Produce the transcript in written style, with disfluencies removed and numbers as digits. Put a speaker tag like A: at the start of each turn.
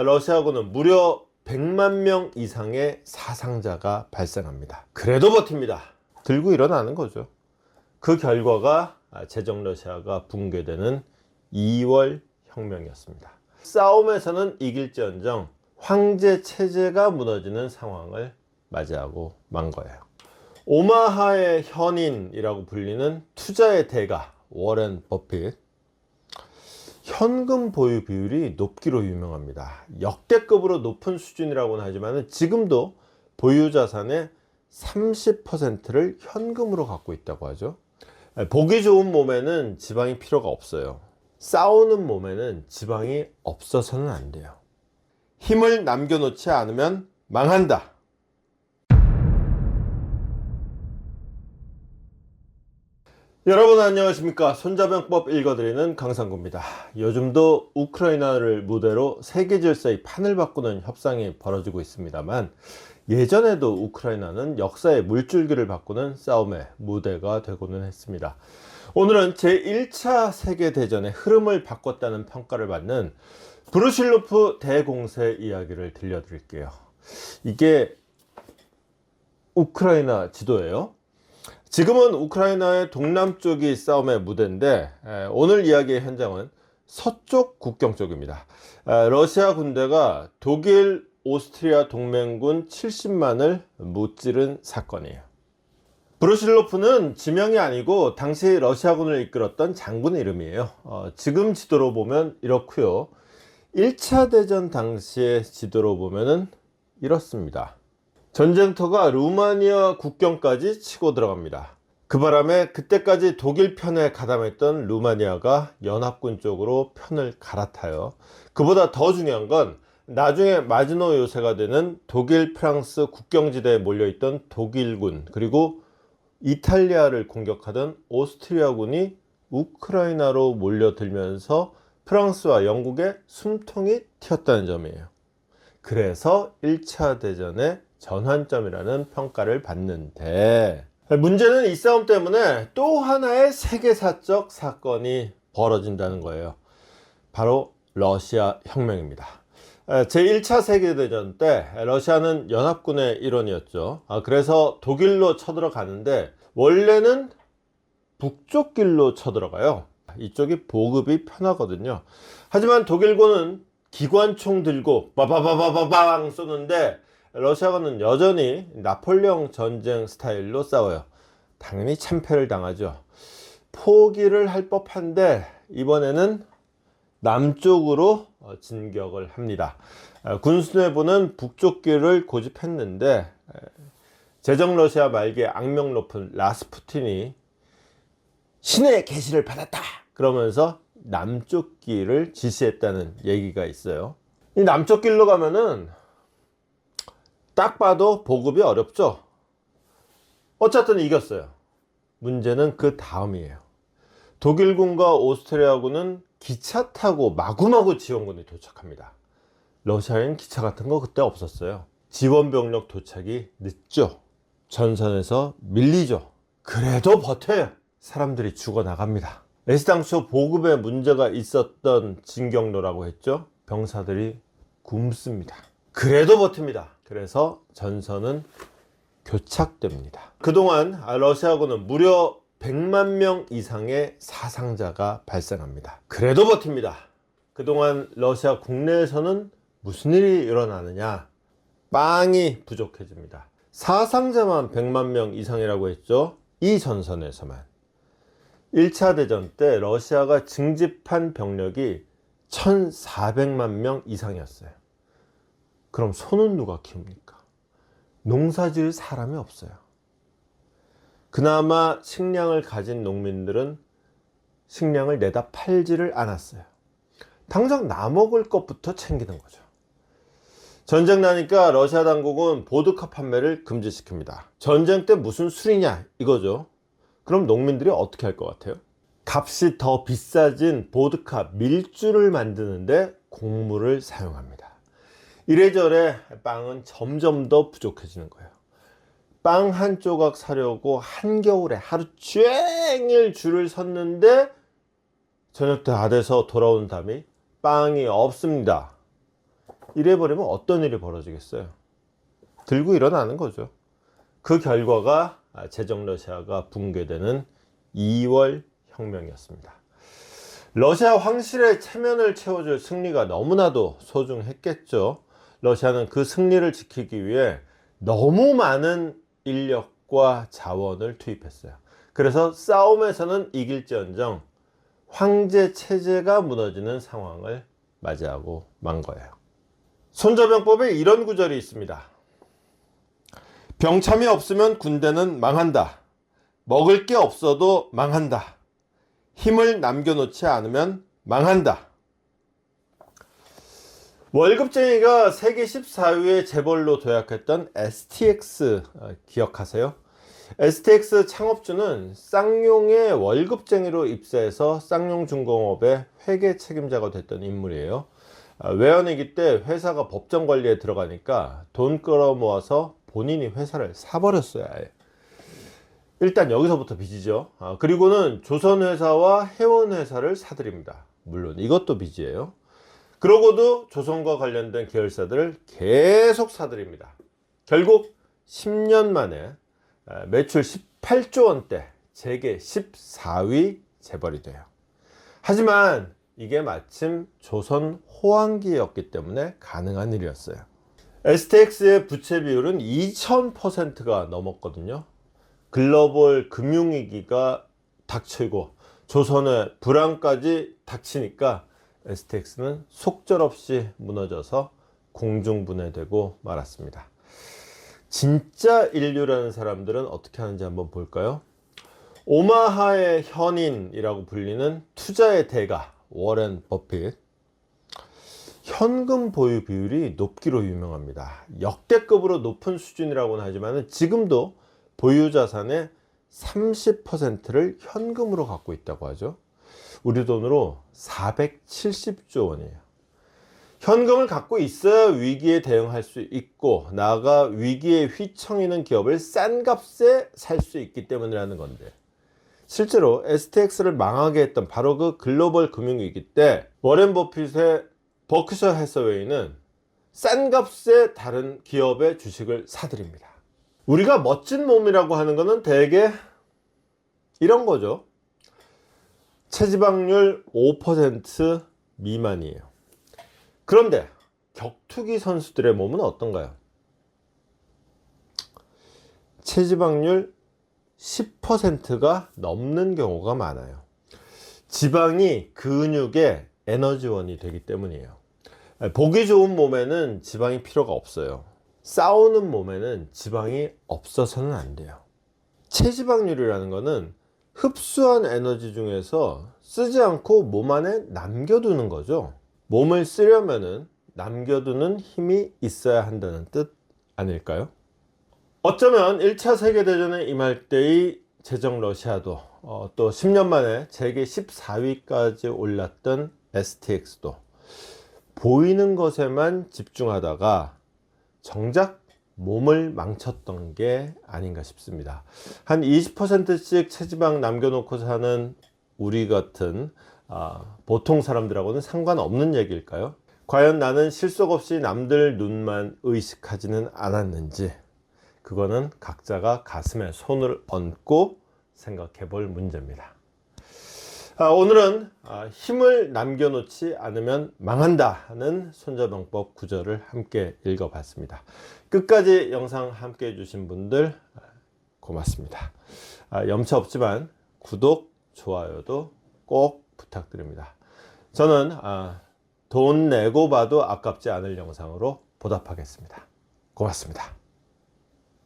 A: 러시아군은 무려 100만 명 이상의 사상자가 발생합니다. 그래도 버팁니다. 들고 일어나는 거죠. 그 결과가 제정 러시아가 붕괴되는 2월 혁명이었습니다. 싸움에서는 이길지언정 황제 체제가 무너지는 상황을 맞이하고 만 거예요. 오마하의 현인이라고 불리는 투자의 대가 워렌 버핏, 현금 보유 비율이 높기로 유명합니다. 역대급으로 높은 수준이라고는 하지만 지금도 보유 자산의 30%를 현금으로 갖고 있다고 하죠. 보기 좋은 몸에는 지방이 필요가 없어요. 싸우는 몸에는 지방이 없어서는 안 돼요. 힘을 남겨놓지 않으면 망한다. 여러분 안녕하십니까. 손자병법 읽어드리는 강상구입니다. 요즘도 우크라이나를 무대로 세계 질서의 판을 바꾸는 협상이 벌어지고 있습니다만, 예전에도 우크라이나는 역사의 물줄기를 바꾸는 싸움의 무대가 되고는 했습니다. 오늘은 제1차 세계대전의 흐름을 바꿨다는 평가를 받는 브루실로프 대공세 이야기를 들려드릴게요. 이게 우크라이나 지도예요. 지금은 우크라이나의 동남쪽이 싸움의 무대인데, 오늘 이야기의 현장은 서쪽 국경 쪽입니다. 러시아 군대가 독일, 오스트리아 동맹군 70만을 무찌른 사건이에요. 브루실로프는 지명이 아니고 당시 러시아군을 이끌었던 장군의 이름이에요. 지금 지도로 보면 이렇고요. 1차 대전 당시의 지도로 보면은 이렇습니다. 전쟁터가 루마니아 국경까지 치고 들어갑니다. 그 바람에 그때까지 독일 편에 가담했던 루마니아가 연합군 쪽으로 편을 갈아타요. 그보다 더 중요한 건 나중에 마지노 요새가 되는 독일, 프랑스 국경지대에 몰려있던 독일군, 그리고 이탈리아를 공격하던 오스트리아군이 우크라이나로 몰려들면서 프랑스와 영국의 숨통이 튀었다는 점이에요. 그래서 1차 대전의 전환점이라는 평가를 받는데, 문제는 이 싸움 때문에 또 하나의 세계사적 사건이 벌어진다는 거예요. 바로 러시아 혁명입니다. 제1차 세계대전 때 러시아는 연합군의 일원이었죠. 그래서 독일로 쳐들어가는데 원래는 북쪽 길로 쳐들어가요. 이쪽이 보급이 편하거든요. 하지만 독일군은 기관총 들고 빠바바바바방 쏘는데 러시아군은 여전히 나폴레옹 전쟁 스타일로 싸워요. 당연히 참패를 당하죠. 포기를 할 법한데 이번에는 남쪽으로 진격을 합니다. 군수뇌부는 북쪽 길을 고집했는데 제정 러시아 말기에 악명 높은 라스푸틴이 신의 계시를 받았다 그러면서 남쪽 길을 지시했다는 얘기가 있어요. 이 남쪽 길로 가면은 딱 봐도 보급이 어렵죠. 어쨌든 이겼어요. 문제는 그 다음이에요. 독일군과 오스트리아군은 기차 타고 마구마구 지원군이 도착합니다. 러시아엔 기차 같은 거 그때 없었어요. 지원병력 도착이 늦죠. 전선에서 밀리죠. 그래도 버텨요. 사람들이 죽어나갑니다. 애시당초 보급에 문제가 있었던 진격로라고 했죠. 병사들이 굶습니다. 그래도 버팁니다. 그래서 전선은 교착됩니다. 그동안 러시아군은 무려 100만 명 이상의 사상자가 발생합니다. 그래도 버팁니다. 그동안 러시아 국내에서는 무슨 일이 일어나느냐? 빵이 부족해집니다. 사상자만 100만 명 이상이라고 했죠. 이 전선에서만 1차 대전 때 러시아가 징집한 병력이 1400만 명 이상이었어요. 그럼 소는 누가 키웁니까? 농사 지을 사람이 없어요. 그나마 식량을 가진 농민들은 식량을 내다 팔지를 않았어요. 당장 나 먹을 것부터 챙기는 거죠. 전쟁 나니까 러시아 당국은 보드카 판매를 금지시킵니다. 전쟁 때 무슨 술이냐 이거죠. 그럼 농민들이 어떻게 할 것 같아요? 값이 더 비싸진 보드카 밀주를 만드는데 곡물을 사용합니다. 이래저래 빵은 점점 더 부족해지는 거예요. 빵 한 조각 사려고 한겨울에 하루 종일 줄을 섰는데 저녁 때 다 돼서 돌아온 다음에 빵이 없습니다. 이래버리면 어떤 일이 벌어지겠어요? 들고 일어나는 거죠. 그 결과가 제정 러시아가 붕괴되는 2월 혁명이었습니다. 러시아 황실의 체면을 채워줄 승리가 너무나도 소중했겠죠. 러시아는 그 승리를 지키기 위해 너무 많은 인력과 자원을 투입했어요. 그래서 싸움에서는 이길지언정 황제 체제가 무너지는 상황을 맞이하고 만 거예요. 손자병법에 이런 구절이 있습니다. 병참이 없으면 군대는 망한다. 먹을 게 없어도 망한다. 힘을 남겨놓지 않으면 망한다. 월급쟁이가 세계 14위의 재벌로 도약했던 STX 기억하세요? STX 창업주는 쌍용의 월급쟁이로 입사해서 쌍용중공업의 회계 책임자가 됐던 인물이에요. 외환위기 때 회사가 법정 관리에 들어가니까 돈 끌어모아서 본인이 회사를 사버렸어요. 일단 여기서부터 빚이죠. 그리고는 조선회사와 해원회사를 사들입니다. 물론 이것도 빚이에요. 그러고도 조선과 관련된 계열사들을 계속 사들입니다. 결국 10년 만에 매출 18조 원대, 세계 14위 재벌이 돼요. 하지만 이게 마침 조선 호황기였기 때문에 가능한 일이었어요. STX의 부채 비율은 2000%가 넘었거든요. 글로벌 금융위기가 닥치고 조선의 불황까지 닥치니까 STX는 속절없이 무너져서 공중분해되고 말았습니다. 진짜 인류라는 사람들은 어떻게 하는지 한번 볼까요? 오마하의 현인이라고 불리는 투자의 대가 워렌 버핏. 현금 보유 비율이 높기로 유명합니다. 역대급으로 높은 수준이라고는 하지만 지금도 보유 자산의 30%를 현금으로 갖고 있다고 하죠. 우리 돈으로 470조 원이에요. 현금을 갖고 있어야 위기에 대응할 수 있고 나아가 위기에 휘청이는 기업을 싼 값에 살 수 있기 때문이라는 건데, 실제로 STX를 망하게 했던 바로 그 글로벌 금융위기 때 워렌 버핏의 버크셔 해서웨이는 싼 값에 다른 기업의 주식을 사들입니다. 우리가 멋진 몸이라고 하는 것은 대개 이런 거죠. 체지방률 5% 미만이에요. 그런데 격투기 선수들의 몸은 어떤가요? 체지방률 10%가 넘는 경우가 많아요. 지방이 근육의 에너지원이 되기 때문이에요. 보기 좋은 몸에는 지방이 필요가 없어요. 싸우는 몸에는 지방이 없어서는 안 돼요. 체지방률이라는 것은 흡수한 에너지 중에서 쓰지 않고 몸 안에 남겨두는 거죠. 몸을 쓰려면은 남겨두는 힘이 있어야 한다는 뜻 아닐까요? 어쩌면 1차 세계대전에 임할 때의 제정 러시아도 또 10년 만에 세계 14위까지 올랐던 STX도 보이는 것에만 집중하다가 정작 몸을 망쳤던 게 아닌가 싶습니다. 한 20%씩 체지방 남겨놓고 사는 우리 같은 보통 사람들하고는 상관없는 얘기일까요? 과연 나는 실속 없이 남들 눈만 의식하지는 않았는지, 그거는 각자가 가슴에 손을 얹고 생각해 볼 문제입니다. 오늘은 힘을 남겨놓지 않으면 망한다는 손자병법 구절을 함께 읽어봤습니다. 끝까지 영상 함께 해주신 분들 고맙습니다. 염치 없지만 구독, 좋아요도 꼭 부탁드립니다. 저는 돈 내고 봐도 아깝지 않을 영상으로 보답하겠습니다. 고맙습니다.